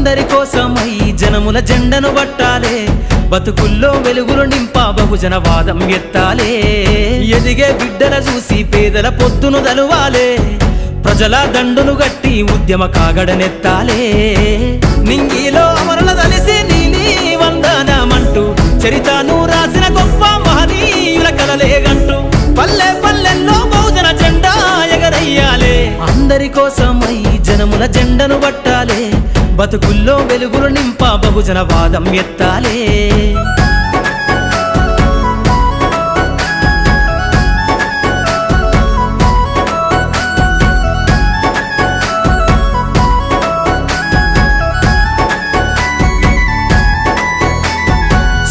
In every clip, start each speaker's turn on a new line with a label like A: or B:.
A: అందరి కోసమై జనముల జెండను పట్టాలే, బతుకుల్లో వెలుగులు నింపా బహుజన వాదం ఎత్తాలే. ఎదిగే బిడ్డల చూసి పేదల పొద్దును దలువాలే, ప్రజల దండును గట్టి ఉద్యమ కాగడనెత్తాలే. నింగిలో అమరుల దలిసి నీలి వందనమంటూ చరితను రాసిన గొప్ప మహనీయుల కలలేగంటూ పల్లె పల్లెల్లో బహుజన జెండా ఎగరయ్యాలే. అందరి కోసమై జనముల జెండను పట్టాలే, బతుకుల్లో వెలుగులు నింపా బహుజన వాదం ఎత్తాలే.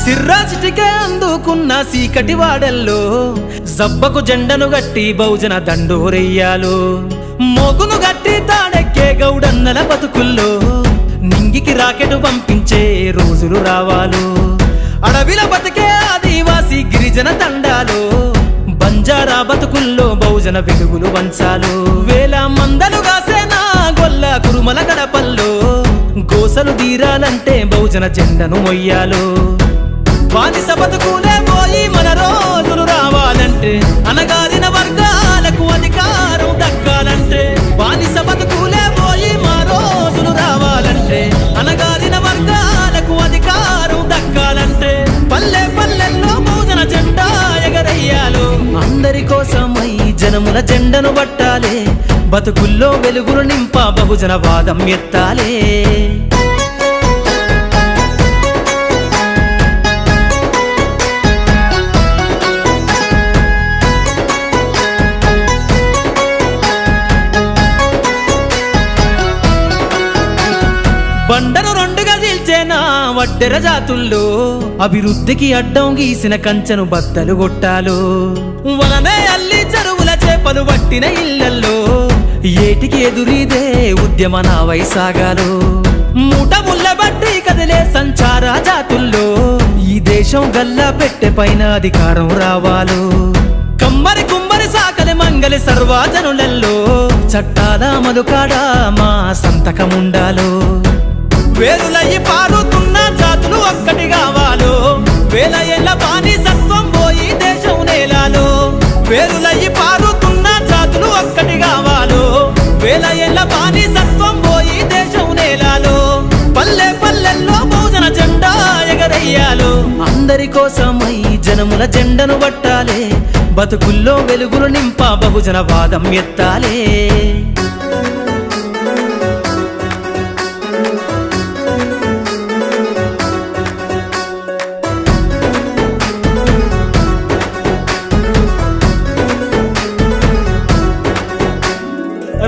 A: సిర్రాసిటికే అందుకున్న సీకటి వాడల్లో జబ్బకు జెండను గట్టి బహుజన దండోరెయ్యాలు. మోగును గట్టి తాడెక్కే గౌడన్నల బతుకుల్లో నింగికి రాకెట్ పంపించే రోజులు రావాలు. అడవిల బతికే ఆదివాసి గిరిజన తండాలు బంజారా బతుకుల్లో బహుజన వెలుగులు వంచాలు. వేల మందలు కాసేనా గొల్ల కురుమల గడపల్లో గోసలు తీరాలంటే బహుజన జెండను మొయ్యాలు. బానిస బతుకులే పోయి మన రోజులు రావాలంటే, అనగారిన వర్గాలకు అధికారం దక్కాలంటే. బానిస బతుకులే పోయి మా రోజులు రావాలంటే, అనగారిన వర్గాలకు అధికారం దక్కాలంటే. పల్లె పల్లెల్లో బహుజన జెండా ఎగరయ్యాలు. అందరి కోసమై జనముల జెండను పట్టాలే, బతుకుల్లో వెలుగులు నింపా బహుజన వాదం ఎత్తాలే. బండను రెండుగా చీల్చేనా వడ్డెర జాతుల్లో అభివృద్ధికి అడ్డం గీసిన కంచెను బద్దలు కొట్టాలు. వలనే అల్లి చెరువుల చేపలు పట్టిన ఇళ్లల్లో ఏటికి ఎదురీదే ఉద్యమ నావై సాగాలు. మూట ముళ్ళ బట్టి కదిలే సంచార జాతుల్లో ఈ దేశం గల్లా పెట్టె పైన అధికారం రావాలు. కమ్మరి కుమ్మరి సాకలి మంగలి సర్వజనులలో చట్టాల అమలుకాడా మా సంతకముండాలు. వేరులయ్యి పారుతున్న జాతులు ఒక్కటి కావాలో, వేల ఏళ్ళ బానిసత్వం పోయి దేశం నేలాలో. వేరులయ్యి పారుతున్న జాతులు ఒక్కటి కావాలో, వేల ఏళ్ళ బానిసత్వం పోయి దేశం నేలాలో. పల్లె పల్లెల్లో బహుజన జెండా ఎగరయ్యాలు. అందరి కోసమై జనముల జెండను పట్టాలే, బతుకుల్లో వెలుగులు నింపా బహుజన వాదం ఎత్తాలే.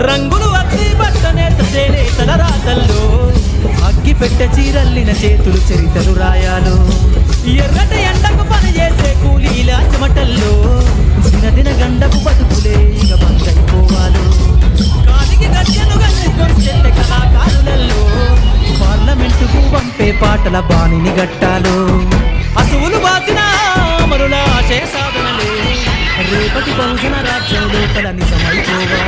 A: రంగులు అగ్గి బట్టనే చేనేతల రాతల్లో అగ్గి పెట్టె చీరల్లిన చేతులు చరితలు రాయాలు. ఎర్రటి ఎండకు పని చేసే కూలీల చెమటల్లో దినదిన గండపు బతుకులే ఇక బందైపోవాలు. కాలికి గజ్జెను గజ్జె కళాకారులలో పార్లమెంటుకు పంపే పాటల బాణిని గట్టాలు. అసువులు బాసిన అమరుల ఆశయ సాధనలే రేపటి బహుజన రాజ్యం లోపల నిజమైపోవాలి.